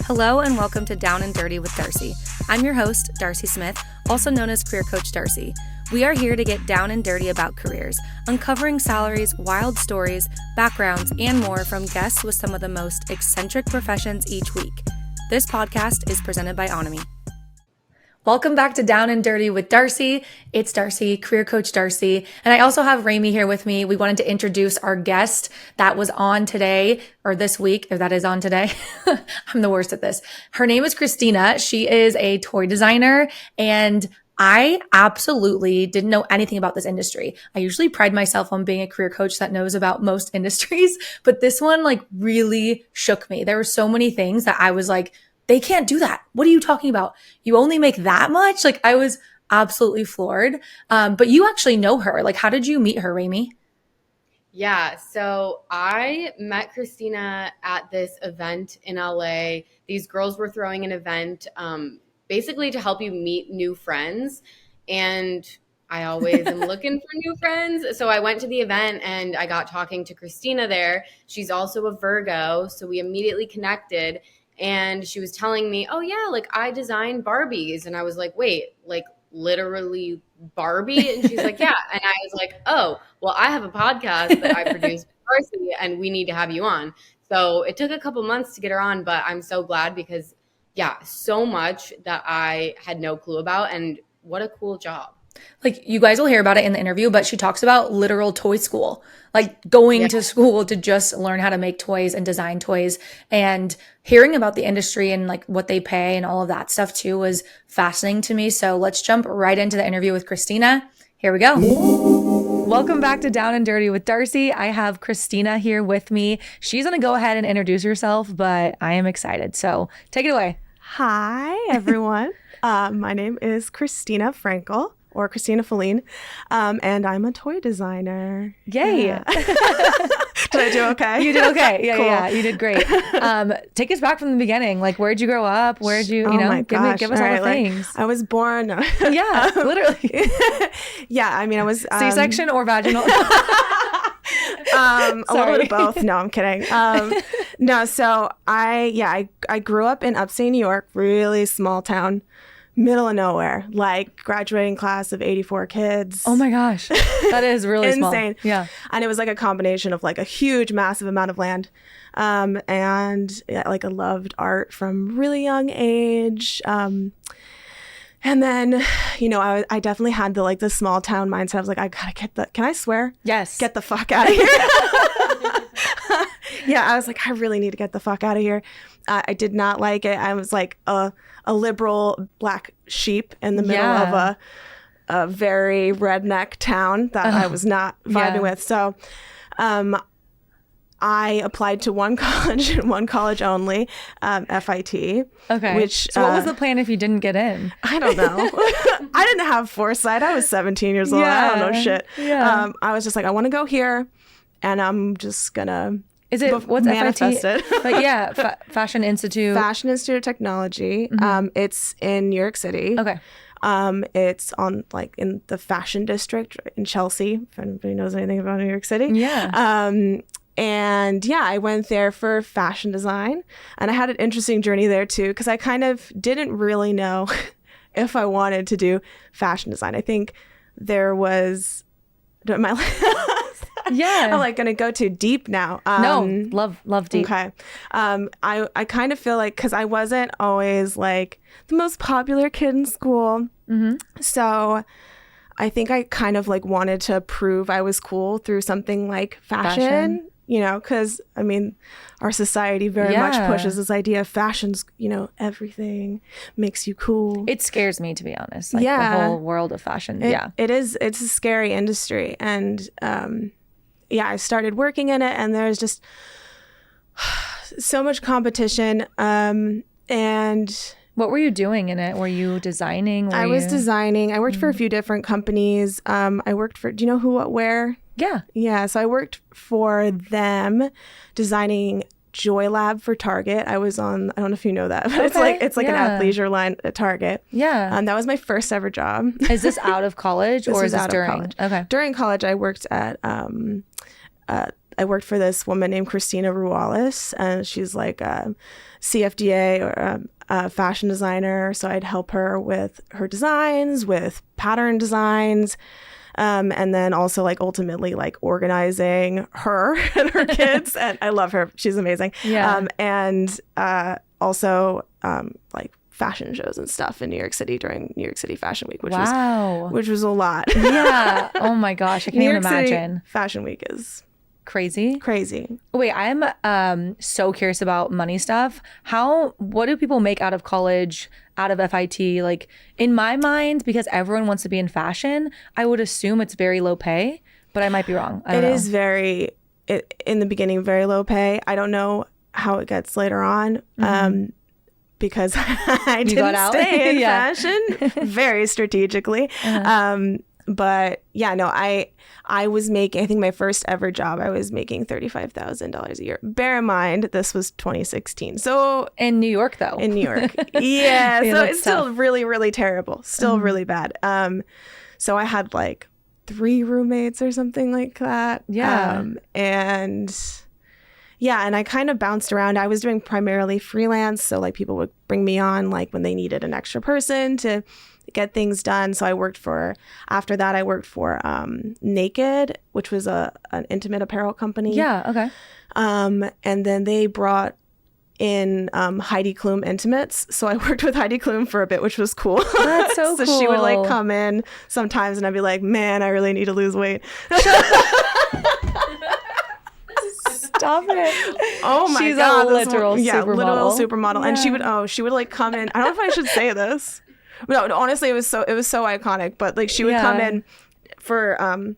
Hello and welcome to Down and Dirty with Darci. I'm your host, Darci Smith, also known as Career Coach Darci. We are here to get down and dirty about careers, uncovering salaries, wild stories, backgrounds, and more from guests with some of the most eccentric professions each week. This podcast is presented by Onomy. Welcome back to Down and Dirty with Darci. It's Darci, Career Coach Darci. And I also have Rami here with me. We wanted to introduce our guest that was on today, or this week, if that is on today. I'm the worst at this. Her name is Cristina. She is a toy designer, and I absolutely didn't know anything about this industry. I usually pride myself on being a career coach that knows about most industries, but this one really shook me. There were so many things that I was like, they can't do that. What are you talking about? You only make that much? I was absolutely floored. But you actually know her. How did you meet her, Rami? Yeah, so I met Cristina at this event in LA. These girls were throwing an event basically to help you meet new friends. And I always am looking for new friends. So I went to the event and I got talking to Cristina there. She's also a Virgo. So we immediately connected. And she was telling me, oh, yeah, I designed Barbies. And I was like, wait, literally Barbie? And she's like, yeah. And I was like, oh, well, I have a podcast that I produce with Darci, and we need to have you on. So it took a couple months to get her on, but I'm so glad because, yeah, so much that I had no clue about. And what a cool job. You guys will hear about it in the interview, but she talks about literal toy school, going to school to just learn how to make toys and design toys, and hearing about the industry and what they pay and all of that stuff too was fascinating to me. So let's jump right into the interview with Cristina. Here we go. Welcome back to Down and Dirty with Darci. I have Cristina here with me. She's going to go ahead and introduce herself, but I am excited. So take it away. Hi, everyone. My name is Cristina Frankel, or Cristina Feline, and I'm a toy designer. Yay. Yeah. Did I do okay? You did okay. Yeah, cool. Yeah, you did great. Take us back from the beginning. Where'd you grow up? Where'd you, give us all the things. I was born. Yeah, literally. Yeah, I was. C-section or vaginal? A little bit of both. No, I'm kidding. No, so I grew up in upstate New York, really small town. Middle of nowhere, graduating class of 84 kids. Oh my gosh. That is really insane. Small. Yeah. And it was a combination of a huge, massive amount of land. And I loved art from really young age. And then, I definitely had the small town mindset. I was like, I gotta can I swear? Yes. Get the fuck out of here. Yeah, I was like, I really need to get the fuck out of here. I did not like it. I was a liberal black sheep in the middle of a very redneck town that I was not vibing with. So I applied to one college and one college only, FIT. Okay. So what was the plan if you didn't get in? I don't know. I didn't have foresight. I was 17 years old. I don't know shit. Yeah. I was just I want to go here, and I'm just gonna... Is it, what's manifest FIT? Fashion Institute. Fashion Institute of Technology. Mm-hmm. It's in New York City. Okay. It's on in the fashion district in Chelsea, if anybody knows anything about New York City. Yeah. And I went there for fashion design, and I had an interesting journey there too, because I kind of didn't really know if I wanted to do fashion design. I think there was Yeah. I'm going to go too deep now. No, love deep. Okay. I kind of feel because I wasn't always the most popular kid in school. Mm-hmm. So I think I kind of wanted to prove I was cool through something like fashion. Because our society very much pushes this idea of fashion's, everything makes you cool. It scares me, to be honest. The whole world of fashion. It is. It's a scary industry. And, I started working in it, and there's just so much competition. And what were you doing in it? Were you designing? I was designing. I worked for a few different companies. I worked for, do you know Who What Wear? Yeah. Yeah. So I worked for them designing Joy Lab for Target. I was on, I don't know if you know that, but it's an athleisure line at Target. Yeah. That was my first ever job. Is this out of college or is this during? College. Okay. During college, I worked at I worked for this woman named Cristina Rualis, and she's CFDA or a fashion designer. So I'd help her with her designs, with pattern designs. And then also like ultimately like organizing her and her kids. And I love her. She's amazing. Yeah. And also like fashion shows and stuff in New York City during New York City Fashion Week, which was a lot. Yeah. Oh my gosh. I can't even imagine. Fashion Week is crazy. Wait, I'm so curious about money stuff. What do people make out of college, out of FIT? Like in my mind, because everyone wants to be in fashion, I would assume it's very low pay, but I might be wrong. I don't know. It is in the beginning, very low pay. I don't know how it gets later on. Because I didn't stay in fashion very strategically. But yeah, no, I was making, I think my first ever job, I was making $35,000 a year. Bear in mind, this was 2016. So in New York though. In New York. Yeah. So it's still really, really terrible. Still really bad. So I had like 3 roommates or something like that. Yeah. And I kind of bounced around. I was doing primarily freelance. So like people would bring me on like when they needed an extra person to get things done. So after that, I worked for Naked, which was an intimate apparel company. Yeah, okay. And then they brought in Heidi Klum Intimates. So I worked with Heidi Klum for a bit, which was cool. That's so cool. So she would like come in sometimes and I'd be like, man, I really need to lose weight. Stop it. Oh my She's God. She's a literal supermodel. Yeah. And she would like come in. I don't know if I should say this. No, honestly, it was so iconic. But like she would come in for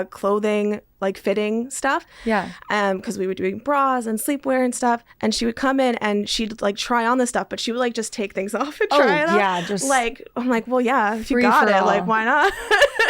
clothing, like fitting stuff. Yeah. Because we were doing bras and sleepwear and stuff. And she would come in and she'd like try on the stuff, but she would like just take things off and try it on. Yeah, just like I'm like, well, yeah, if you got it, like why not?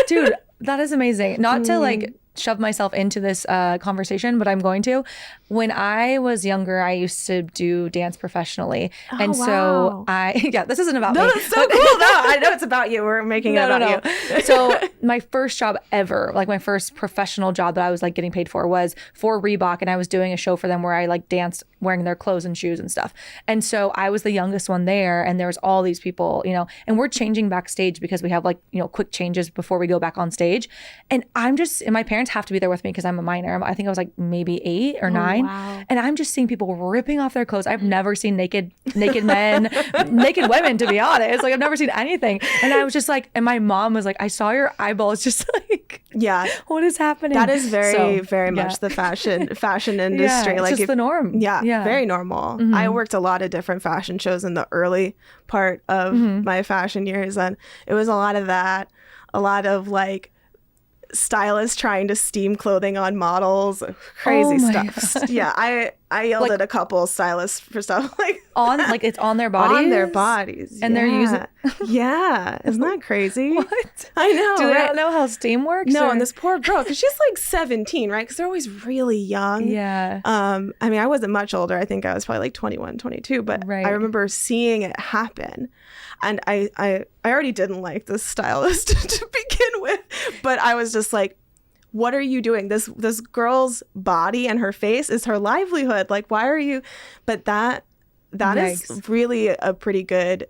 Dude, that is amazing. Not to like shove myself into this conversation, but I'm going to. When I was younger, I used to do dance professionally. And so this isn't about me. That's so cool. No, I know it's about you. We're making it about you. So my first job ever, like my first professional job that I was like getting paid for was for Reebok. And I was doing a show for them where I like danced wearing their clothes and shoes and stuff. And so I was the youngest one there. And there was all these people, and we're changing backstage because we have like, quick changes before we go back on stage. And and my parents have to be there with me because I'm a minor. I think I was like maybe 8 or 9. Wow. And I'm just seeing people ripping off their clothes. I've never seen naked men, naked women, to be honest. Like I've never seen anything. And I was just like, and my mom was like, I saw your eyeballs, just like, yeah, what is happening? That is very much the fashion industry. Yeah, like it's just the norm. Yeah, very normal. Mm-hmm. I worked a lot of different fashion shows in the early part of my fashion years. And it was a lot of that, a lot of like, stylists trying to steam clothing on models, crazy stuff. God. Yeah, I yelled at a couple stylists for stuff like it's on their bodies. On their bodies, and they're using. Yeah, isn't that crazy? What? I know. Do they not know how steam works? No, and this poor girl, because she's like 17, right? Because they're always really young. Yeah. I mean, I wasn't much older. I think I was probably like 21, 22, but I remember seeing it happen. And I already didn't like this stylist to begin with, but I was just like, what are you doing? This girl's body and her face is her livelihood. Like, why are you? But that is really a pretty good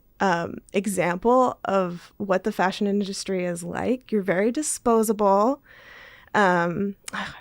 example of what the fashion industry is like. You're very disposable. I'm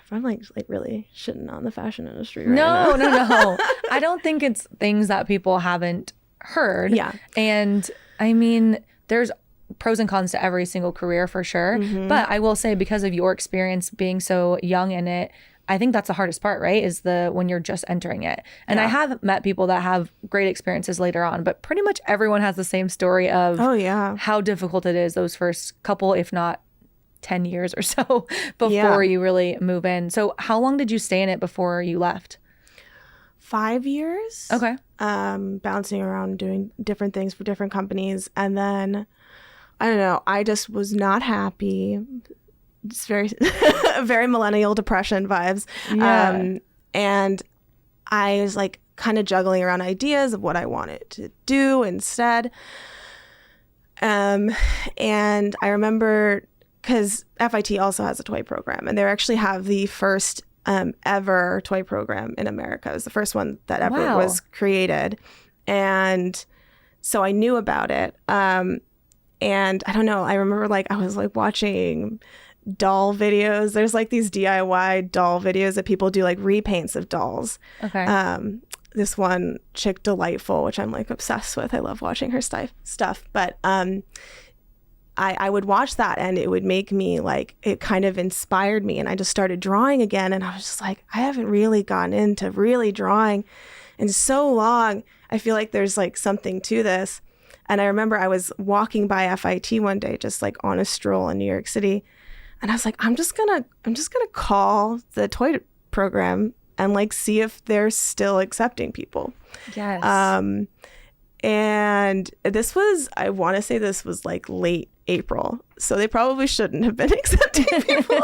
like really shitting on the fashion industry right now. No. I don't think it's things that people haven't heard. Yeah. And I mean, there's pros and cons to every single career for sure. Mm-hmm. But I will say, because of your experience being so young in it, I think that's the hardest part, right? Is when you're just entering it. And I have met people that have great experiences later on, but pretty much everyone has the same story of how difficult it is those first couple, if not 10 years or so before you really move in. So how long did you stay in it before you left? 5 years. Okay. Bouncing around doing different things for different companies. And then, I don't know, I just was not happy. It's very millennial depression vibes. Yeah. And I was like kind of juggling around ideas of what I wanted to do instead. And I remember, because FIT also has a toy program, and they actually have the first ever toy program in America. It was the first one that ever was created. And so I knew about it. And I don't know, I remember like I was like watching doll videos. There's like these DIY doll videos that people do, like repaints of dolls. Okay. This one chick, Delightful, which I'm like obsessed with. I love watching her stuff. But I would watch that, and it would make me like, it kind of inspired me, and I just started drawing again. And I was just like, I haven't really gotten into really drawing in so long. I feel like there's like something to this. And I remember I was walking by FIT one day, just like on a stroll in New York City. And I was like, I'm just gonna call the toy program and like see if they're still accepting people. Yes. And this was, I want to say this was like late April. So they probably shouldn't have been accepting people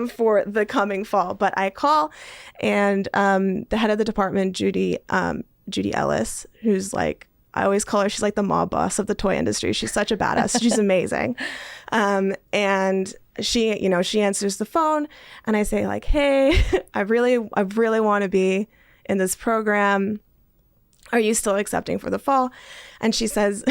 for the coming fall. But I call, and the head of the department, Judy Ellis, who's like, I always call her, she's like the mob boss of the toy industry. She's such a badass. She's amazing. And she answers the phone, and I say like, hey, I really want to be in this program. Are you still accepting for the fall? And she says,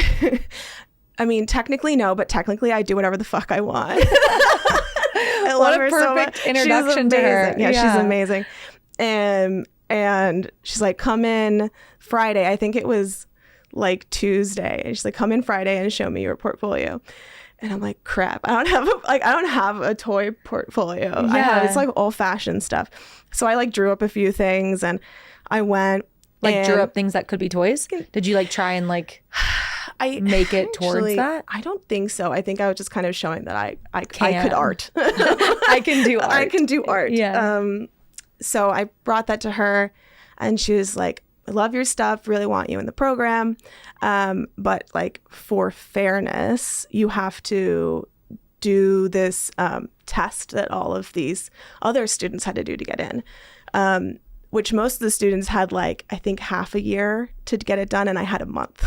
I mean, technically no, but technically I do whatever the fuck I want. I love her so much. Perfect introduction to her. Yeah, she's amazing. And she's like, come in Friday. I think it was like Tuesday. And she's like, come in Friday and show me your portfolio. And I'm like, crap, I don't have a toy portfolio. Yeah. It's like old fashioned stuff. So I like drew up a few things, and I went drew up things that could be toys. Did you like try and like make it towards that? I don't think so. I think I was just kind of showing that I could art. I can do art. I can do art. Yeah. So I brought that to her, and she was like, I love your stuff, really want you in the program. But like, for fairness, you have to do this test that all of these other students had to do to get in, which most of the students had like, I think half a year to get it done. And I had a month,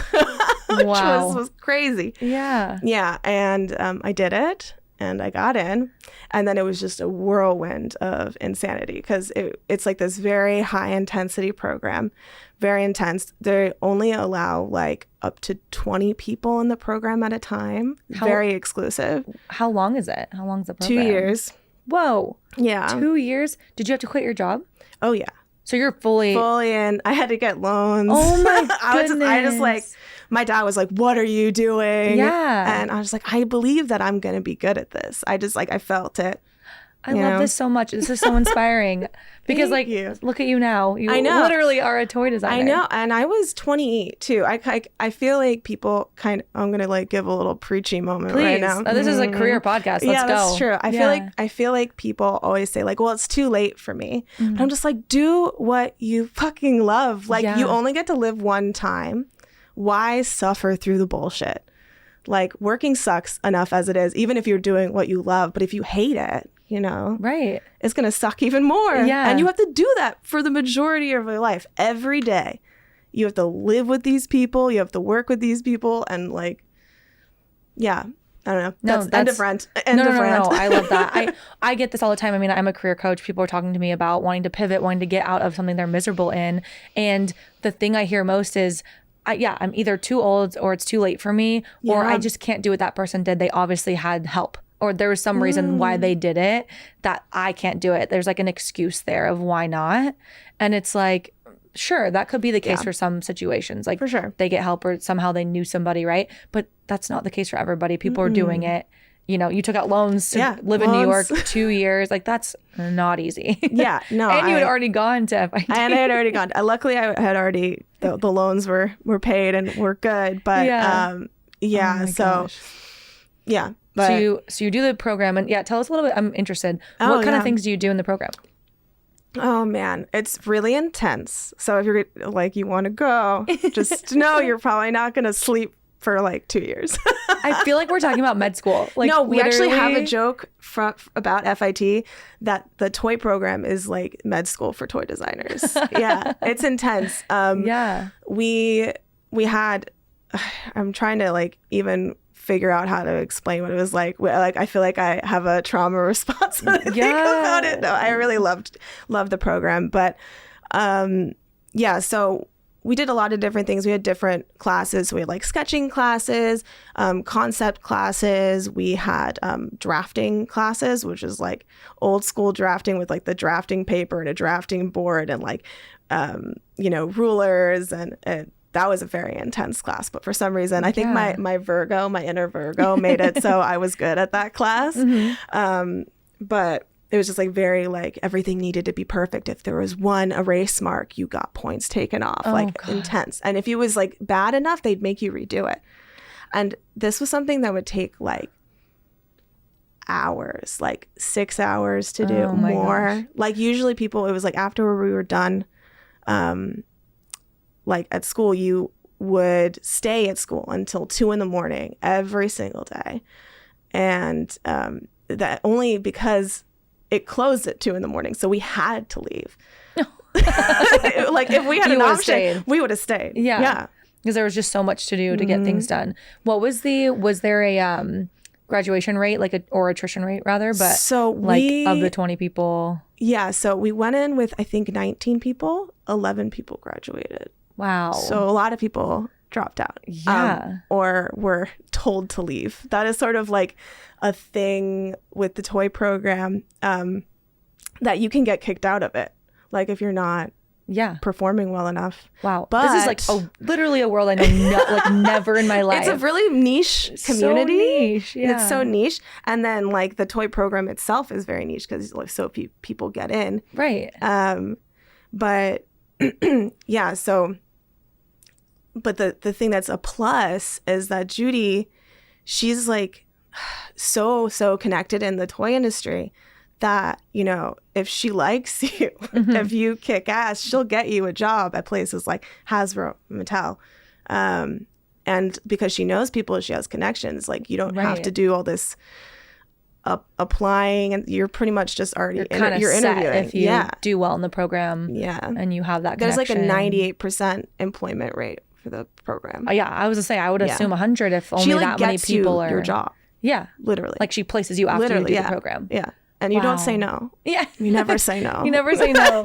which was crazy. Yeah. Yeah. And I did it. And I got in, and then it was just a whirlwind of insanity, because it's like this very high intensity program, very intense. They only allow like up to 20 people in the program at a time. Very exclusive. How long is it? How long is the program? 2 years. Whoa. Yeah. 2 years? Did you have to quit your job? Oh, yeah. So you're fully in. I had to get loans. Oh my goodness. I just like, my dad was like, what are you doing? Yeah. And I was like, I believe that I'm going to be good at this. I just like, I felt it. I love this so much. This is so inspiring. Because Thank you. Look at you now. You I know. Literally are a toy designer. I know. And I was 28 too. I feel like people I'm going to like give a little preachy moment right now. This is a career podcast. Let's go. That's true. I feel like people always say like, well, it's too late for me. But I'm just like, do what you fucking love. Like, you only get to live one time. Why suffer through the bullshit? Like, working sucks enough as it is, even if you're doing what you love. But if you hate it, right, it's going to suck even more. Yeah. And you have to do that for the majority of your life. Every day you have to live with these people, you have to work with these people, and like, yeah, I don't know. That's end of rant. No, I love that. I get this all the time. I mean, I'm a career coach. People are talking to me about wanting to pivot, wanting to get out of something they're miserable in. And the thing I hear most is, I'm either too old, or it's too late for me, or I just can't do what that person did. They obviously had help, or there was some reason why they did it that I can't do it. There's like an excuse there of why not. And it's like, sure, that could be the case for some situations. Like, for sure, they get help, or somehow they knew somebody, right? But that's not the case for everybody. People are doing it. You took out loans to live in New York 2 years. Like, that's not easy. Yeah, no. And you had already gone to FIT. And I had already gone. Luckily, I had already, the loans were paid and were good. But Oh gosh. Yeah. But, so you do the program, and tell us a little bit. I'm interested. What kind of things do you do in the program? Oh man, it's really intense. So if you're like, you want to go, just know you're probably not going to sleep for like 2 years. I feel like we're talking about med school. Like, no, we actually have a joke about FIT that the toy program is like med school for toy designers. Yeah, it's intense. We had, I'm trying to like even figure out how to explain what it was like. Like, I feel like I have a trauma response when I think about it. No, I really loved the program. But so we did a lot of different things. We had different classes. So we had like sketching classes, concept classes. We had drafting classes, which is like old school drafting with like the drafting paper and a drafting board and like, rulers. And that was a very intense class. But for some reason, I think my inner Virgo made it so I was good at that class. But it was just like very like everything needed to be perfect. If there was one erase mark, you got points taken off, intense. And if it was like bad enough, they'd make you redo it. And this was something that would take like hours, like 6 hours to do more. Gosh. Like usually it was like after we were done, like at school, you would stay at school until 2 a.m. every single day. And that only because it closed at 2 a.m. So we had to leave. Like if we had an option, we would have stayed. Yeah. Because there was just so much to do to get things done. What was there a graduation rate, or attrition rate rather? But so of the 20 people. Yeah. So we went in with, I think 19 people, 11 people graduated. Wow. So a lot of people dropped out. Yeah. Or were told to leave. That is sort of like a thing with the toy program, that you can get kicked out of it. Like if you're not performing well enough. Wow. But this is like literally a world I know never in my life. It's a really niche community. So niche. Yeah. It's so niche. And then like the toy program itself is very niche because like so few people get in. Right. But but the thing that's a plus is that Judy, she's like so connected in the toy industry that, if she likes you, if you kick ass, she'll get you a job at places like Hasbro, Mattel. And because she knows people, she has connections. Like you don't have to do all this applying, and you're pretty much just already you're interviewing. If you do well in the program, and you have that connection. There's like a 98% employment rate for the program. Yeah, I was gonna say I would assume 100 if only that many people are your job. Yeah, literally. Like she places you after you do the program. Yeah. And you don't say no. Yeah. You never say no. You never say no.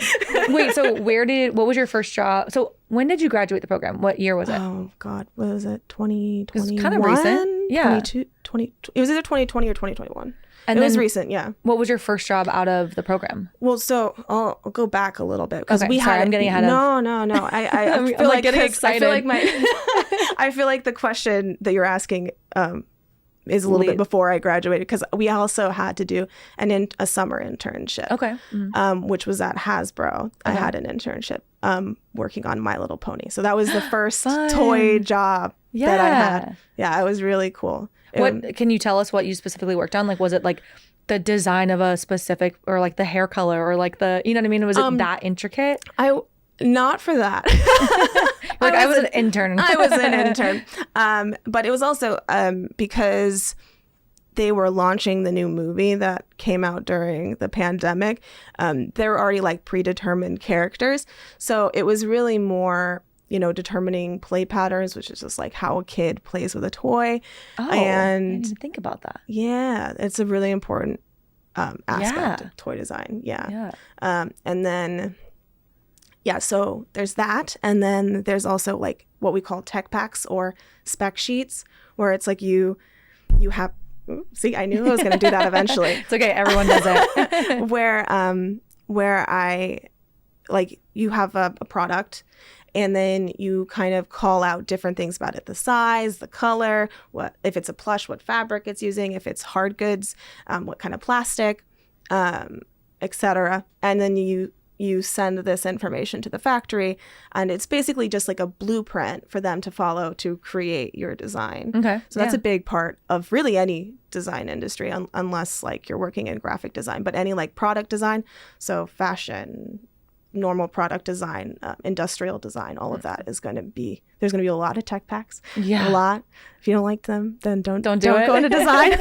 Wait, so what was your first job? So when did you graduate the program? What year was it? Oh, God. What was it? 2021? It was kind of recent. Yeah. 20, it was either 2020 or 2021. And it was recent, yeah. What was your first job out of the program? Well, so I'll go back a little bit because I'm getting ahead of. No. I feel like getting excited. I feel like the question that you're asking is a little bit before I graduated because we also had to do a summer internship. Okay. Which was at Hasbro. Okay. I had an internship working on My Little Pony. So that was the first toy job that I had. Yeah, it was really cool. What can you tell us what you specifically worked on? Like, was it like the design of a specific, or like the hair color, or like the, you know what I mean? Was it that intricate? Not for that. I was an intern. I was an intern. But it was also because they were launching the new movie that came out during the pandemic. They were already like predetermined characters. So it was really more, determining play patterns, which is just like how a kid plays with a toy. Oh, and I didn't think about that. Yeah, it's a really important aspect of toy design. Yeah. And then... Yeah, so there's that. And then there's also like what we call tech packs or spec sheets, where it's like you have, see, I knew I was going to do that eventually. It's okay. Everyone does it. where I, like, you have a product and then you kind of call out different things about it, the size, the color, if it's a plush, what fabric it's using, if it's hard goods, what kind of plastic, etc. And then you send this information to the factory, and it's basically just like a blueprint for them to follow to create your design. Okay. So that's a big part of really any design industry, unless like you're working in graphic design, but any like product design. So fashion, normal product design, industrial design, all of that is going to be, there's going to be a lot of tech packs. Yeah. A lot. If you don't like them, then don't do it. Go into design.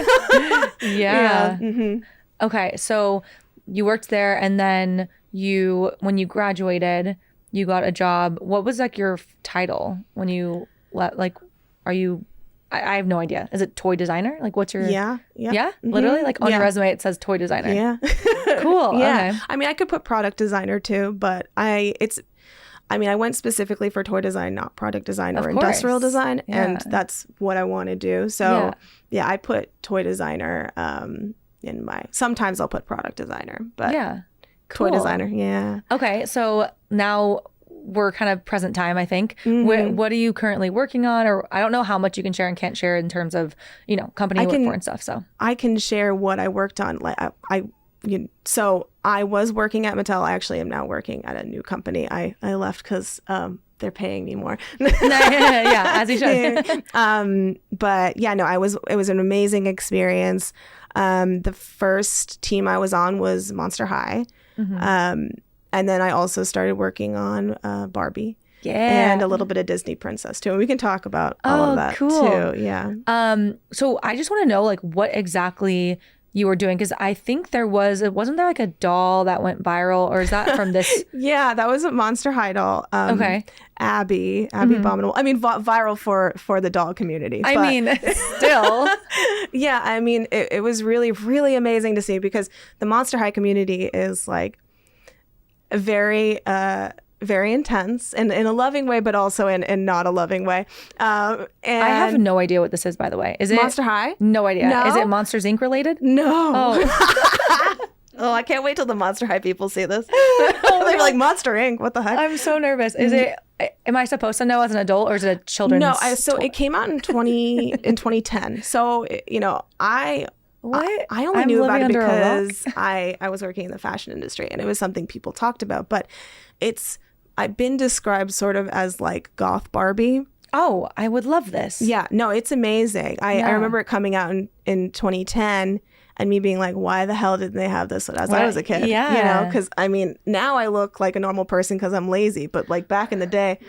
Yeah. Mm-hmm. Okay. So you worked there, and then when you graduated, you got a job. What was like your title when you are you I have no idea. Is it toy designer? Like what's your... Yeah. Yeah? Literally? Like on your resume, it says toy designer. Yeah. Cool. Yeah. Okay. I mean, I could put product designer too, but I went specifically for toy design, not product design or industrial design. Yeah. And that's what I want to do. So I put toy designer in my, sometimes I'll put product designer, but toy designer. Yeah. Okay. So now we're kind of present time, I think. What are you currently working on? Or I don't know how much you can share and can't share in terms of, company you work for and stuff. So I can share what I worked on. Like so I was working at Mattel. I actually am now working at a new company. I left because they're paying me more. Yeah, as you should. But yeah, no, it was an amazing experience. The first team I was on was Monster High. And then I also started working on Barbie. Yeah. And a little bit of Disney Princess too. And we can talk about all of that too. Yeah. So I just want to know like what exactly you were doing, because I think wasn't there like a doll that went viral, or is that from this? Yeah, that was a Monster High doll. Okay. Abby Abominable. I mean, viral for the doll community. I mean, still. Yeah, I mean, it was really, really amazing to see, because the Monster High community is like very intense and in a loving way, but also in not a loving way. And I have no idea what this is, by the way. Is it Monster High? No idea. No? Is it Monsters Inc. related? No. Oh. Oh, I can't wait till the Monster High people see this. They're like, Monster Inc. What the heck? I'm so nervous. Is it? Am I supposed to know as an adult, or is it a children's? No. It came out in 2010. So What? I only knew about it because I was working in the fashion industry, and it was something people talked about. But I've been described sort of as like goth Barbie. Oh, I would love this. Yeah, no, it's amazing. I remember it coming out in 2010 and me being like, why the hell didn't they have this as I was a kid? Yeah. Because I mean, now I look like a normal person because I'm lazy. But like back in the day,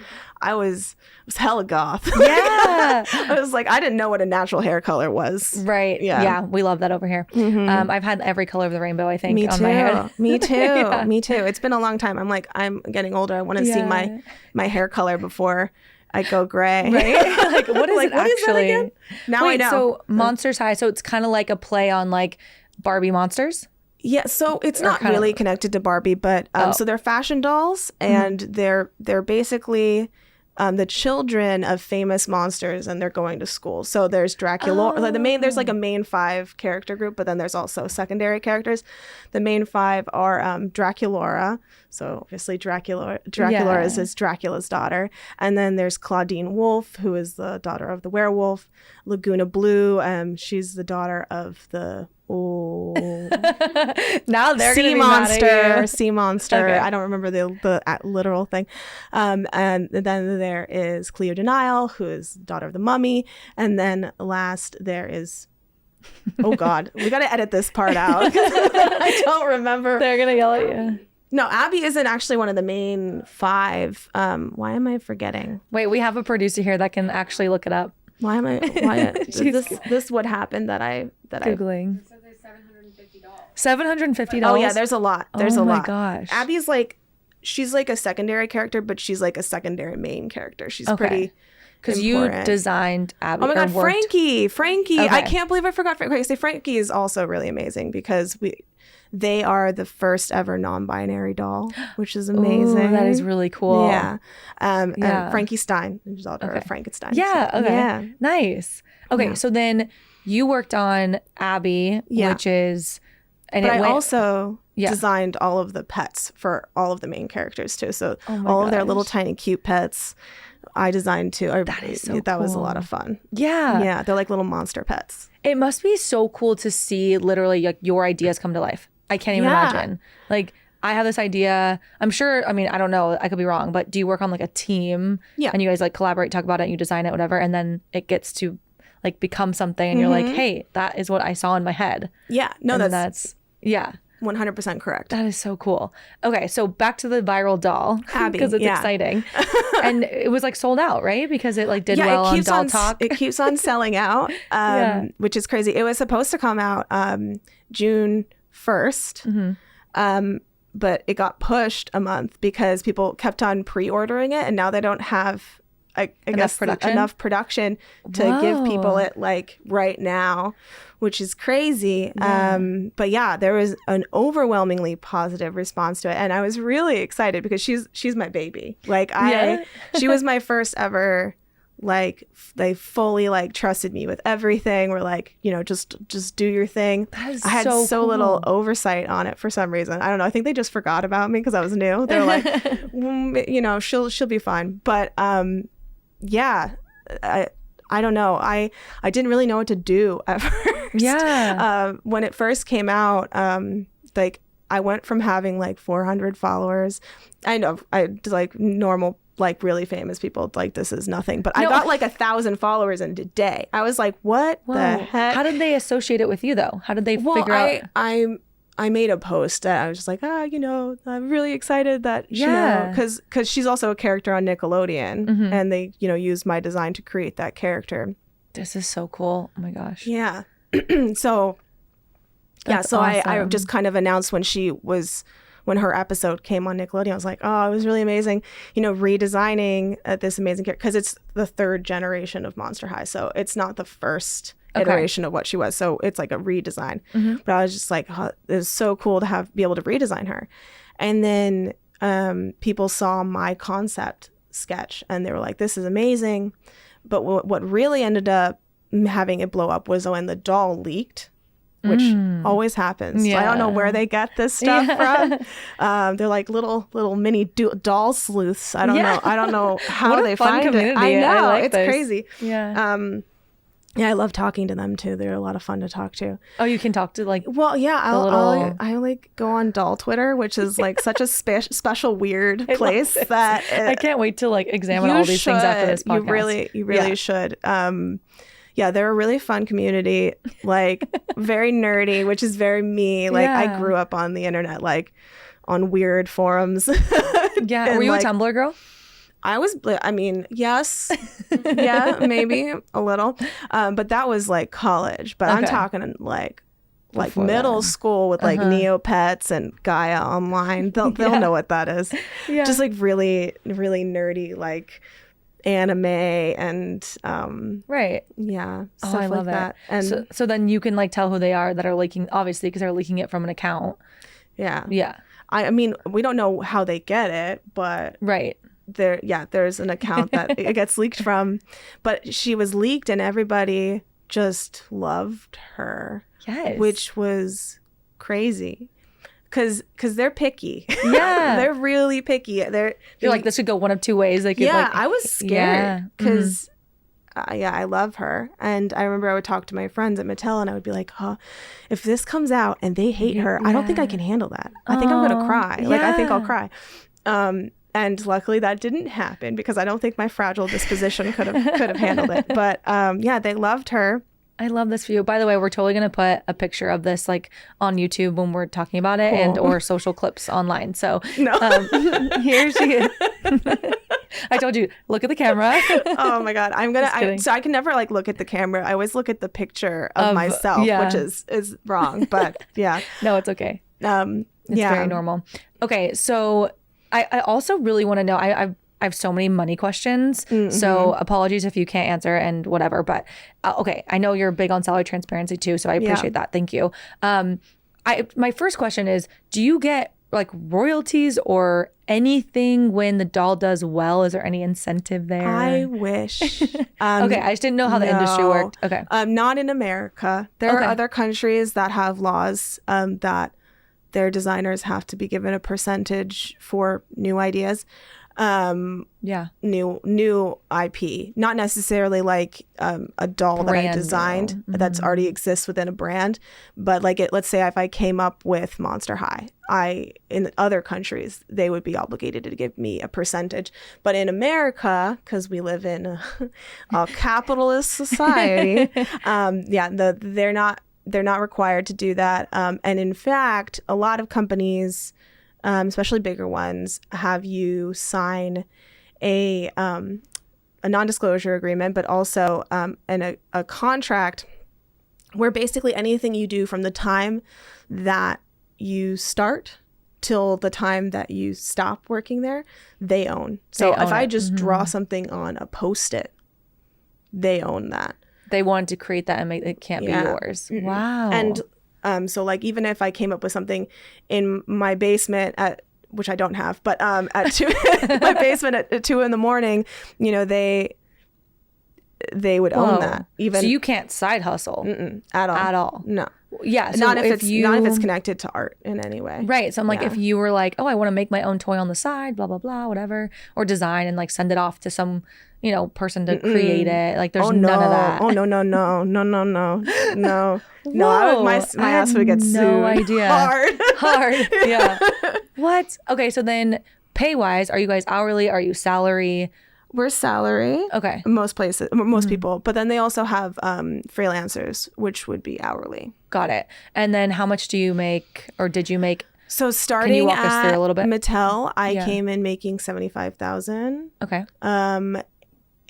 I was hella goth. Yeah. I was like, I didn't know what a natural hair color was. Right. Yeah. We love that over here. I've had every color of the rainbow, I think, on my hair. Me too. Yeah. Me too. It's been a long time. I'm like, I'm getting older. I want to see my hair color before I go gray. Right? Like, what is it actually? Is that again? Now I know. So Monsters High, so it's kind of like a play on like Barbie monsters? Yeah, so it's not really connected to Barbie, but so they're fashion dolls, and they're basically the children of famous monsters, and they're going to school. So there's Dracula. There's like a main 5 character group, but then there's also secondary characters. The main 5 are Draculaura. So obviously Dracula is Dracula's daughter, and then there's Claudine Wolf, who is the daughter of the werewolf. Laguna Blue, she's the daughter of the now they're sea monster. Sea monster. Okay. I don't remember the literal thing. And then there is Cleo Denial, who is daughter of the mummy. And then last there is, oh God, we got to edit this part out. I don't remember. They're gonna yell at you. No, Abby isn't actually one of the main 5. Why am I forgetting? Wait, we have a producer here that can actually look it up. Why this what happened that Googling. It says there's 750 dolls. $750? Oh yeah, there's a lot. There's a lot. Oh my gosh. Abby's she's like a secondary character, but she's like a secondary main character. She's pretty because you designed Abby. Oh my God, Frankie. Okay. I can't believe I forgot Frankie. So Frankie is also really amazing because they are the first ever non-binary doll, which is amazing. Ooh, that is really cool. Yeah. And Frankie Stein, whose daughter of Frankenstein. Yeah. So, okay. Yeah. Nice. Okay. So then you worked on Abby, which is, and I also designed all of the pets for all of the main characters too. So all of their little tiny cute pets I designed too. That is so cool. Was a lot of fun. Yeah. Yeah. They're like little monster pets. It must be so cool to see literally like your ideas come to life. I can't even imagine. Like, I have this idea. I'm sure, I mean, I don't know. I could be wrong. But do you work on like a team? Yeah. And you guys like collaborate, talk about it, and you design it, whatever. And then it gets to like become something. And you're like, hey, that is what I saw in my head. Yeah. No, that's 100% correct. That is so cool. Okay. So back to the viral doll. Abby. Because it's exciting. And it was like sold out, right? Because it like did well on Doll Talk. It keeps on selling out, which is crazy. It was supposed to come out June 1st. But it got pushed a month because people kept on pre-ordering it, and now they don't have guess enough production to give people it like right now, which is crazy. But yeah, there was an overwhelmingly positive response to it, and I was really excited because she's my baby. Like she was my first ever. Like they fully like trusted me with everything. We're like, just do your thing. I had so cool. Little oversight on it for some reason. I don't know. I think they just forgot about me because I was new. They're like, she'll be fine. But yeah, I don't know. I didn't really know what to do at first. Yeah. When it first came out, like I went from having like 400 followers. I know I like normal. Like really famous people, like this is nothing, but I got like 1,000 followers in a day. I was like, what the heck? How did they associate it with you though? How did they figure out? I made a post that I was just like, I'm really excited that because she's also a character on Nickelodeon, and they used my design to create that character. This is so cool. Oh my gosh. Yeah. So awesome. I just kind of announced when her episode came on Nickelodeon, I was like, oh, it was really amazing, redesigning this amazing character, because it's the third generation of Monster High. So it's not the first iteration of what she was. So it's like a redesign. But I was just like, oh, it was so cool to be able to redesign her. And then people saw my concept sketch and they were like, this is amazing. But what really ended up having it blow up was when the doll leaked, which always happens. Yeah. So I don't know where they get this stuff from. They're like little mini doll sleuths. I don't know how they find it. I know, it's crazy. Yeah. Yeah, I love talking to them too. They're a lot of fun to talk to. Oh, you can talk to like. Well, yeah, I like go on doll Twitter, which is like such a special weird place that I can't wait to like examine all these things after this podcast. You really should. Yeah, they're a really fun community, like very nerdy, which is very me. Like I grew up on the internet, like on weird forums. Yeah. Were you a Tumblr girl? Yes. Yeah, maybe a little. But that was like college. But I'm talking like before middle school with like Neopets and Gaia Online. They'll know what that is. Yeah. Just like really, really nerdy, like anime and stuff I love like that. And so then you can like tell who they are that are leaking, obviously, because they're leaking it from an account. Yeah. I mean, we don't know how they get it, but there's an account that it gets leaked from. But she was leaked and everybody just loved her. Yes. Which was crazy. Because they're picky. Yeah. They're really picky. You're like, this could go one of two ways. Like, I was scared because, I love her. And I remember I would talk to my friends at Mattel and I would be like, if this comes out and they hate her, I don't think I can handle that. I think I'm going to cry. Like, I think I'll cry. And luckily that didn't happen because I don't think my fragile disposition could have handled it. But they loved her. I love this view. By the way, we're totally going to put a picture of this like on YouTube when we're talking about it and or social clips online. So here she is. I told you, look at the camera. Oh my God. So I can never like look at the camera. I always look at the picture of myself, which is wrong, but yeah. No, it's okay. It's very normal. Okay. So I also really want to know, I have so many money questions, so apologies if you can't answer and whatever. But okay, I know you're big on salary transparency too, so I appreciate that. Thank you. My first question is, do you get like royalties or anything when the doll does well? Is there any incentive there? I wish. Okay, I just didn't know how the industry worked. Okay, not in America. There are other countries that have laws that their designers have to be given a percentage for new ideas. New IP, not necessarily like a doll that I designed that's already exists within a brand, but like let's say if I came up with Monster High, in other countries they would be obligated to give me a percentage, but in America, because we live in a capitalist society, they're not required to do that, and in fact, a lot of companies, especially bigger ones, have you sign a non-disclosure agreement, but also a contract where basically anything you do from the time that you start till the time that you stop working there, they own. So if I just draw something on a Post-it, they own that. They wanted to create that and make it can't be yours. Mm-hmm. Wow. And so like even if I came up with something in my basement which I don't have, but at 2 my basement at 2 a.m, you know, they would own that. Even so you can't side hustle at all. No. Yeah. So not if it's connected to art in any way. Right. So I'm like, if you were like, oh, I want to make my own toy on the side, blah, blah, blah, whatever, or design and like send it off to some, you know, person to create it. Like there's none of that. Oh, no. No, my ass would get sued. No idea. Hard. Yeah. What? Okay. So then pay wise, are you guys hourly? Are you salary? We're salary. Okay. Most places, most people. But then they also have freelancers, which would be hourly. Got it. And then how much do you make, or did you make? So starting Can you walk us through a little bit? Mattel, I came in making $75,000. Okay.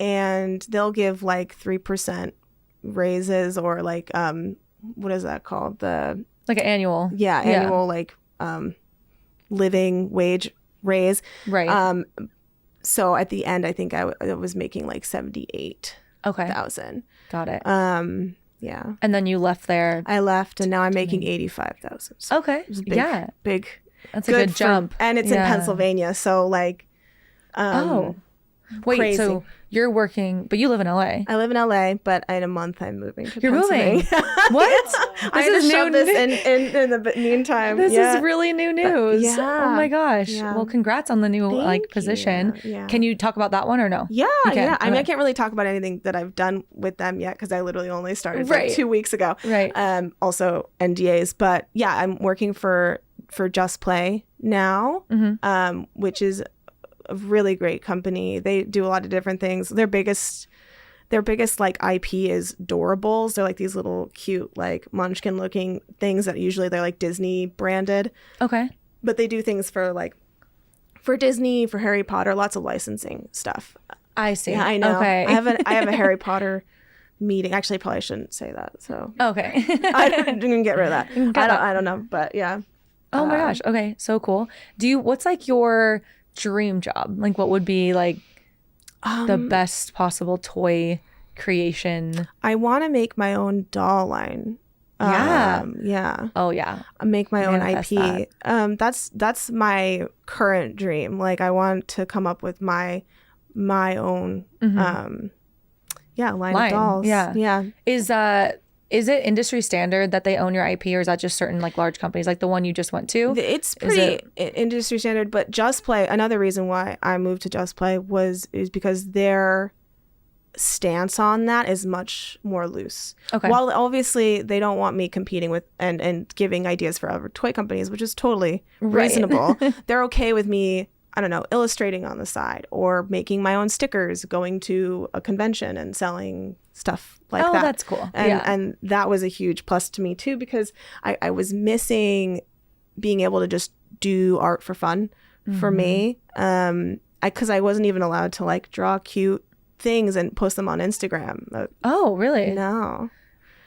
And they'll give like 3% raises, or like what is that called? Like an annual. Yeah, annual like living wage raise. Right. So at the end, I think I was making like 78,000. Got it. Yeah. And then you left there. I left, and now I'm making 85,000. So okay. Big. That's a good jump. And it's in Pennsylvania, so like. Wait. Crazy. So you're working, but you live in LA. I live in LA, but in a month I'm moving to You're Pennsylvania. moving. What? I had to shove this in the meantime. This is really new news. Yeah. Oh my gosh. Yeah. Well, congrats on the new position. Yeah. Can you talk about that one or no? Yeah. I mean, I can't really talk about anything that I've done with them yet because I literally only started like 2 weeks ago. Right. Also NDAs, but yeah, I'm working for Just Play now, which is a really great company. They do a lot of different things. Their biggest like IP is Doorables. They're like these little cute like munchkin looking things that usually they're like Disney branded. Okay. But they do things for Disney, for Harry Potter, lots of licensing stuff. I see. Yeah, I know. Okay. I have a Harry Potter meeting. Actually, I probably shouldn't say that. So okay. I'm gonna get rid of that. I don't know, but yeah. Oh my gosh. Okay. So cool. What's like your dream job? Like what would be like the best possible toy creation? I want to make my own doll line. Yeah. Oh yeah. Make my own IP. That's my current dream. Like I want to come up with my own line of dolls. Yeah. Is it industry standard that they own your IP, or is that just certain like large companies, like the one you just went to? It's pretty industry standard, but Just Play, another reason why I moved to Just Play is because their stance on that is much more loose. Okay. While obviously they don't want me competing with and giving ideas for other toy companies, which is totally reasonable. They're okay with me, I don't know, illustrating on the side or making my own stickers, going to a convention and selling stuff like that. Oh, that's cool. And that was a huge plus to me too, because I was missing being able to just do art for fun for me. Because I wasn't even allowed to like draw cute things and post them on Instagram. Oh, really? No.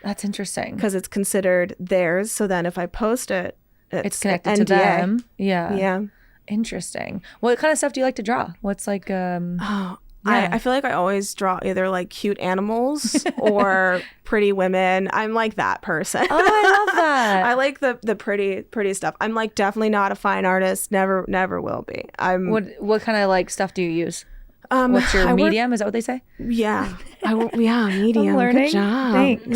That's interesting. Because it's considered theirs. So then if I post it, it's connected NDA. to them. Yeah. Yeah. Interesting. What kind of stuff do you like to draw? What's like I feel like I always draw either like cute animals or pretty women. I'm like that person. Oh, I love that. I like the pretty stuff. I'm like definitely not a fine artist. Never will be. What kind of like stuff do you use? What's your medium? Is that what they say? Yeah. Medium. I'm learning. Good job. Thanks.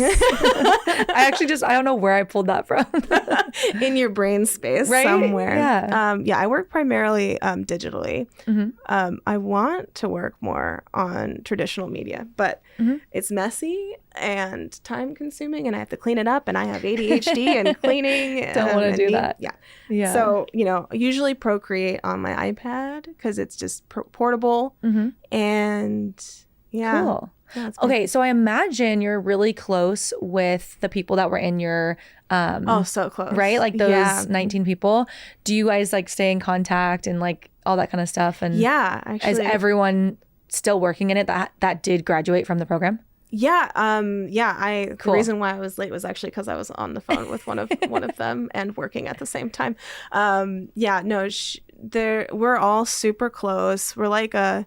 I don't know where I pulled that from. In your brain space somewhere. Yeah. I work primarily digitally. I want to work more on traditional media, but it's messy and time consuming, and I have to clean it up, and I have ADHD and cleaning. Don't want to do that. Yeah. So, I usually Procreate on my iPad because it's just portable. And yeah. Cool. Yeah, okay, so I imagine you're really close with the people that were in your so close. Right? Like those 19 people. Do you guys like stay in contact and like all that kind of stuff? And yeah, actually. Is everyone still working in it that did graduate from the program? The Cool. reason why I was late was actually because I was on the phone with one of them and working at the same time. We're all super close. We're like a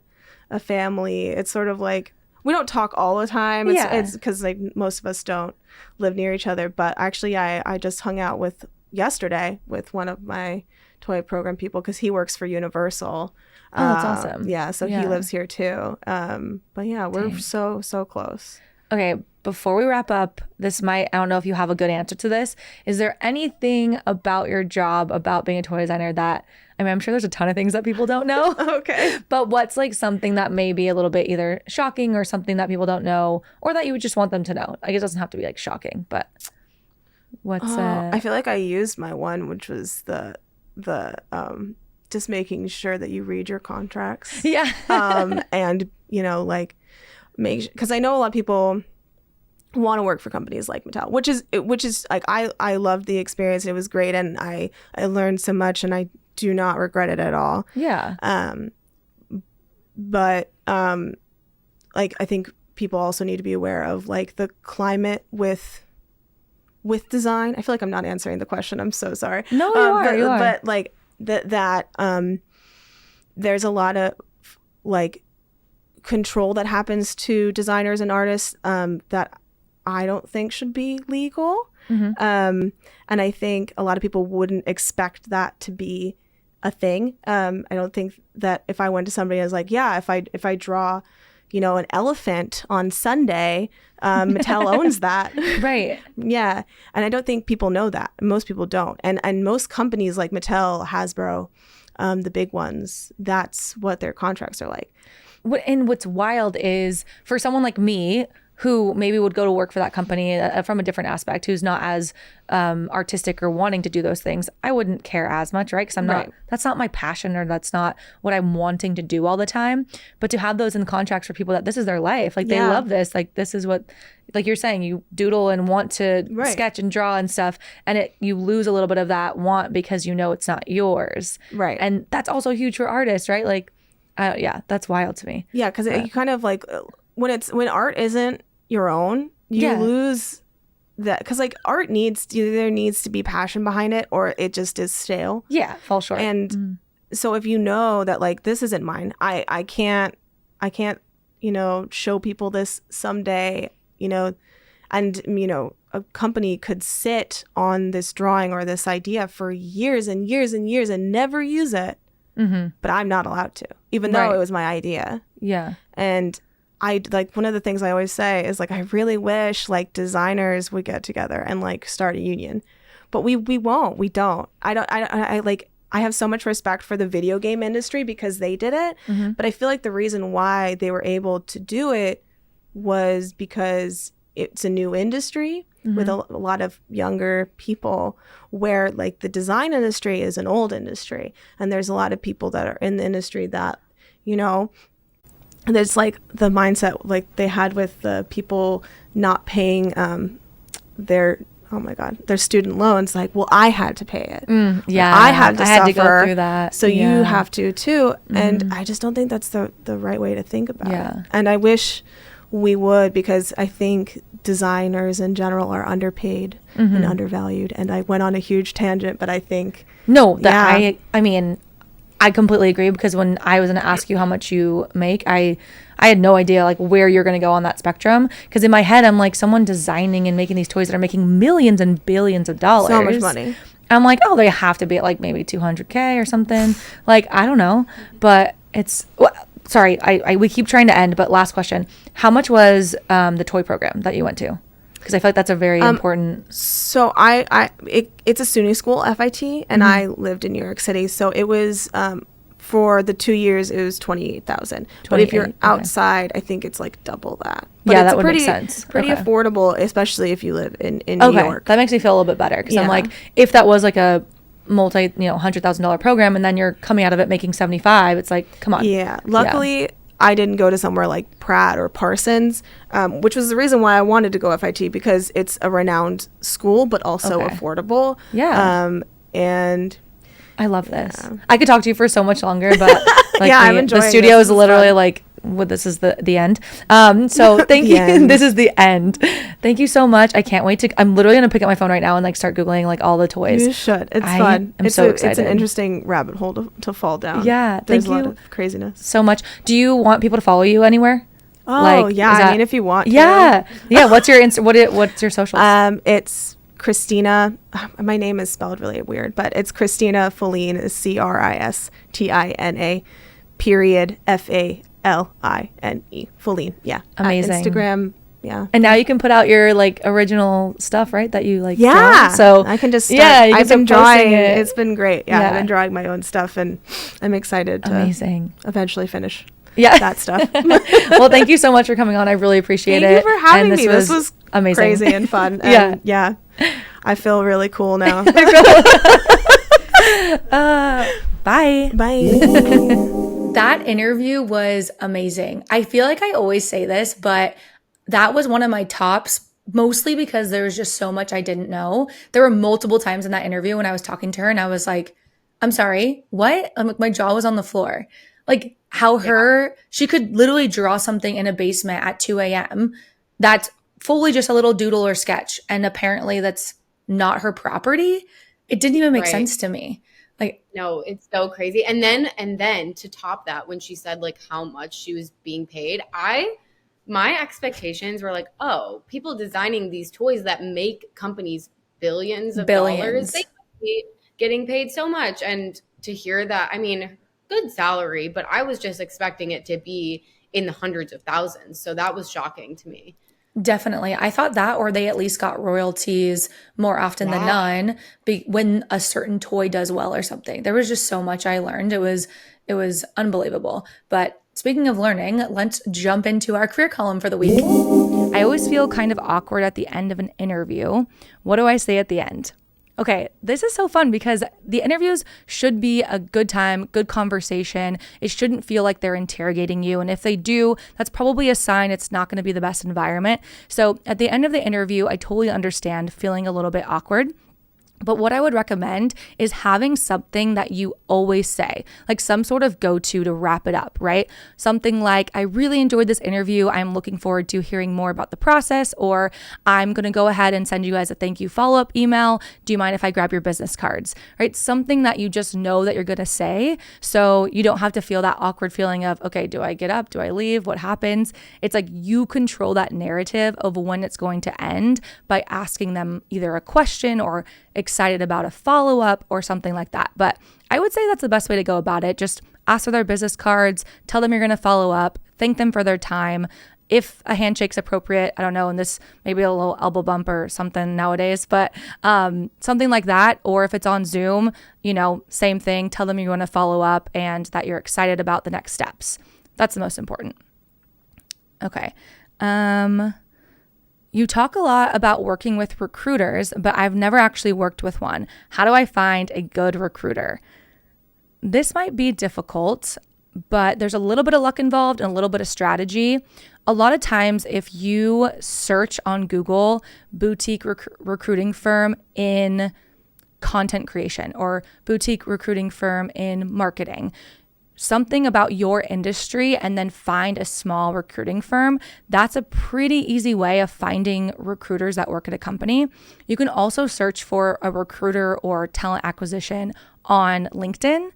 family. It's sort of like we don't talk all the time. It's because like most of us don't live near each other. But actually, I just hung out yesterday with one of my toy program people because he works for Universal. Oh, that's awesome. Yeah, so he lives here too. But yeah, we're so close. Okay, before we wrap up, I don't know if you have a good answer to this. Is there anything about your job, about being a toy designer that, I mean, I'm sure there's a ton of things that people don't know. Okay. But what's like something that may be a little bit either shocking or something that people don't know or that you would just want them to know? Like, it doesn't have to be like shocking, but what's I feel like I used my one, which was the just making sure that you read your contracts. Yeah. And like because I know a lot of people want to work for companies like Mattel, which is like I loved the experience. It was great, and I learned so much, and I do not regret it at all. Yeah. But like I think people also need to be aware of like the climate with design. I feel like I'm not answering the question. I'm so sorry. No, you are. But like that there's a lot of like control that happens to designers and artists that I don't think should be legal. Mm-hmm. And I think a lot of people wouldn't expect that to be a thing. I don't think that if I went to somebody and was like, yeah, if I draw, an elephant on Sunday, Mattel owns that. Right. Yeah. And I don't think people know that. Most people don't. And most companies like Mattel, Hasbro, the big ones, that's what their contracts are like. And what's wild is for someone like me who maybe would go to work for that company from a different aspect, who's not as artistic or wanting to do those things, I wouldn't care as much, right? Because that's not my passion, or that's not what I'm wanting to do all the time. But to have those in contracts for people that this is their life, like they love this, like this is what, like you're saying, you doodle and want to sketch and draw and stuff, and you lose a little bit of that want because it's not yours. Right. And that's also huge for artists, right? Like, that's wild to me. Yeah, because you kind of like when art isn't your own, you lose that, because like art needs to be passion behind it, or it just is stale. Yeah, fall short. And so if you know that like this isn't mine, I can't show people this someday, and a company could sit on this drawing or this idea for years and years and years and never use it. Mm-hmm. But I'm not allowed to, even though it was my idea. Yeah. And I like, one of the things I always say is like, I really wish like designers would get together and like start a union, but we won't. We don't. I have so much respect for the video game industry because they did it. Mm-hmm. But I feel like the reason why they were able to do it was because it's a new industry with a lot of younger people, where like the design industry is an old industry. And there's a lot of people that are in the industry that, there's like the mindset like they had with the people not paying their student loans. Like, well, I had to pay it. I had to go through that. So you have to too. And I just don't think that's the right way to think about it. And I wish we would, because I think designers in general are underpaid and undervalued. And I went on a huge tangent, but I think I mean, I completely agree, because when I was going to ask you how much you make, I had no idea like where you're going to go on that spectrum, because in my head I'm like, someone designing and making these toys that are making millions and billions of dollars, so much money. I'm like, oh, they have to be at like maybe 200K or something. Like, I don't know, but it's sorry, we keep trying to end, but last question, how much was the toy program that you went to? Because I feel like that's a very important. So it's a SUNY school, FIT, and I lived in New York City. So it was for the 2 years, it was $28,000. But if you're outside, I think it's like double that. But that would make sense. Pretty affordable, especially if you live in New York. That makes me feel a little bit better, because I'm like, if that was like a multi $100,000 program and then you're coming out of it making 75, it's like, come on. Yeah. Luckily, I didn't go to somewhere like Pratt or Parsons, which was the reason why I wanted to go FIT, because it's a renowned school, but also affordable. Yeah. And I love this. I could talk to you for so much longer, but like I'm enjoying the studio this. is literally like this is the end. So thank you. This is the end. Thank you so much. I can't wait I'm literally going to pick up my phone right now and like start Googling like all the toys. You should. It's fun. I'm so excited. It's an interesting rabbit hole to fall down. Yeah. There's a lot of craziness. So much. Do you want people to follow you anywhere? Oh, like, yeah. I mean, if you want to. Yeah. What's your what's your socials? It's Cristina. My name is spelled really weird, but it's Cristina Feline, is Cristina period FALINE. Feline. Yeah. Amazing. At Instagram. Yeah. And now you can put out your like original stuff, right? That you like. Yeah. Draw. So I can just start. Yeah. I've been drawing. It's been great. Yeah. I've been drawing my own stuff, and I'm excited to eventually finish. Yeah. That stuff. Well, thank you so much for coming on. I really appreciate it. Thank you for having me. This was amazing. Crazy and fun. And yeah. I feel really cool now. Bye. That interview was amazing. I feel like I always say this, but that was one of my tops, mostly because there was just so much I didn't know. There were multiple times in that interview when I was talking to her and I was like, I'm sorry, what? My jaw was on the floor. Like how she could literally draw something in a basement at 2 a.m. that's fully just a little doodle or sketch. And apparently that's not her property. It didn't even make sense to me. Like, no, it's so crazy. And then to top that, when she said like how much she was being paid, my expectations were like, oh, people designing these toys that make companies billions of dollars, they could be getting paid so much. And to hear that, I mean, good salary, but I was just expecting it to be in the hundreds of thousands. So that was shocking to me. Definitely. I thought that, or they at least got royalties more often than none when a certain toy does well or something. There was just so much I learned. It was unbelievable. But speaking of learning, let's jump into our career column for the week. I always feel kind of awkward at the end of an interview. What do I say at the end? Okay, this is so fun because the interviews should be a good time, good conversation. It shouldn't feel like they're interrogating you. And if they do, that's probably a sign it's not going to be the best environment. So at the end of the interview, I totally understand feeling a little bit awkward. But what I would recommend is having something that you always say, like some sort of go-to to wrap it up, right? Something like, I really enjoyed this interview. I'm looking forward to hearing more about the process, or I'm going to go ahead and send you guys a thank you follow-up email. Do you mind if I grab your business cards, right? Something that you just know that you're going to say, so you don't have to feel that awkward feeling of, okay, do I get up? Do I leave? What happens? It's like you control that narrative of when it's going to end by asking them either a question or excited about a follow-up or something like that. But I would say that's the best way to go about it. Just ask for their business cards, tell them you're going to follow up, thank them for their time. If a handshake's appropriate, I don't know, and this maybe a little elbow bump or something nowadays, but something like that. Or if it's on Zoom, same thing, tell them you're going to follow up and that you're excited about the next steps. That's the most important. Okay. You talk a lot about working with recruiters, but I've never actually worked with one. How do I find a good recruiter? This might be difficult, but there's a little bit of luck involved and a little bit of strategy. A lot of times, if you search on Google, boutique recruiting firm in content creation or boutique recruiting firm in marketing, something about your industry, and then find a small recruiting firm, that's a pretty easy way of finding recruiters that work at a company. You can also search for a recruiter or talent acquisition on LinkedIn.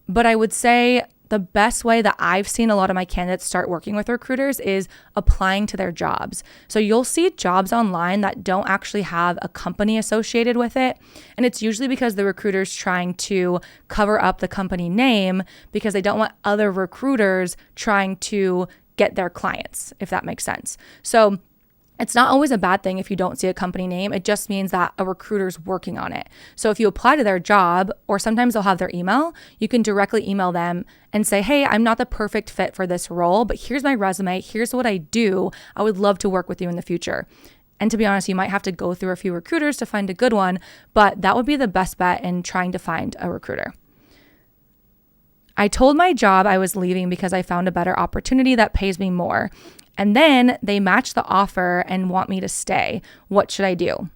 But I would say the best way that I've seen a lot of my candidates start working with recruiters is applying to their jobs. So you'll see jobs online that don't actually have a company associated with it. And it's usually because the recruiter's trying to cover up the company name because they don't want other recruiters trying to get their clients, if that makes sense. So it's not always a bad thing if you don't see a company name. It just means that a recruiter's working on it. So if you apply to their job, or sometimes they'll have their email, you can directly email them and say, hey, I'm not the perfect fit for this role, but here's my resume. Here's what I do. I would love to work with you in the future. And to be honest, you might have to go through a few recruiters to find a good one, but that would be the best bet in trying to find a recruiter. I told my job I was leaving because I found a better opportunity that pays me more. And then they match the offer and want me to stay. What should I do?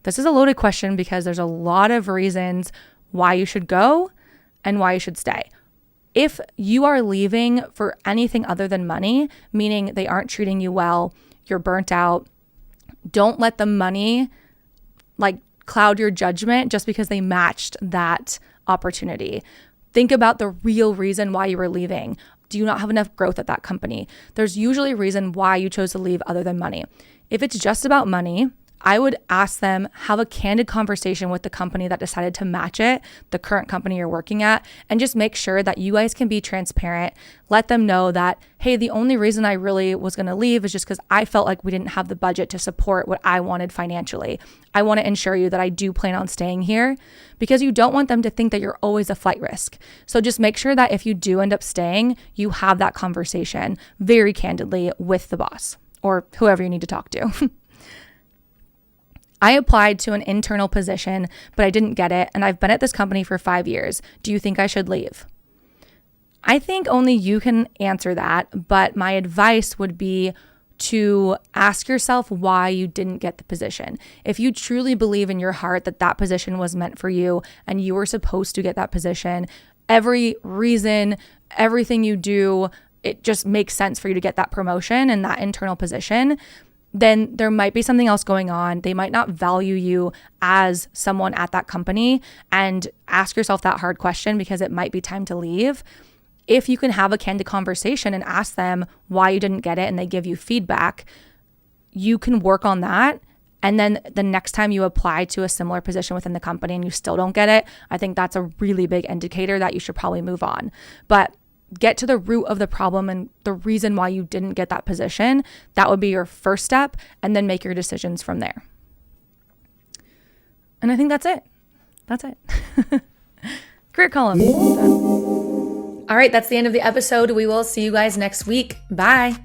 This is a loaded question because there's a lot of reasons why you should go and why you should stay. If you are leaving for anything other than money, meaning they aren't treating you well, you're burnt out, don't let the money like cloud your judgment just because they matched that opportunity. Think about the real reason why you were leaving. Do you not have enough growth at that company? There's usually a reason why you chose to leave other than money. If it's just about money, I would ask them, have a candid conversation with the company that decided to match it, the current company you're working at, and just make sure that you guys can be transparent. Let them know that, hey, the only reason I really was going to leave is just because I felt like we didn't have the budget to support what I wanted financially. I want to ensure you that I do plan on staying here, because you don't want them to think that you're always a flight risk. So just make sure that if you do end up staying, you have that conversation very candidly with the boss or whoever you need to talk to. I applied to an internal position, but I didn't get it, and I've been at this company for 5 years. Do you think I should leave? I think only you can answer that, but my advice would be to ask yourself why you didn't get the position. If you truly believe in your heart that that position was meant for you and you were supposed to get that position, every reason, everything you do, it just makes sense for you to get that promotion and that internal position, then there might be something else going on. They might not value you as someone at that company, and ask yourself that hard question, because it might be time to leave. If you can have a candid conversation and ask them why you didn't get it and they give you feedback, you can work on that. And then the next time you apply to a similar position within the company and you still don't get it, I think that's a really big indicator that you should probably move on. But get to the root of the problem and the reason why you didn't get that position. That would be your first step, and then make your decisions from there. And I think that's it. That's it. Career column. Done. All right, that's the end of the episode. We will see you guys next week. Bye.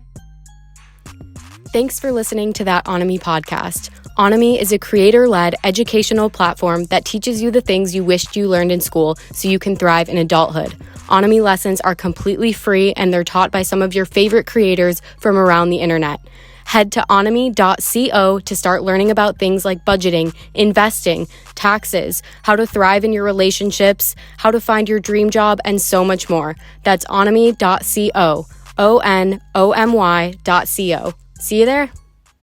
Thanks for listening to that Onomy podcast. Onomy is a creator-led educational platform that teaches you the things you wished you learned in school so you can thrive in adulthood. Onomy lessons are completely free, and they're taught by some of your favorite creators from around the internet. Head to onomy.co to start learning about things like budgeting, investing, taxes, how to thrive in your relationships, how to find your dream job, and so much more. That's onomy.co, onomy.co. See you there.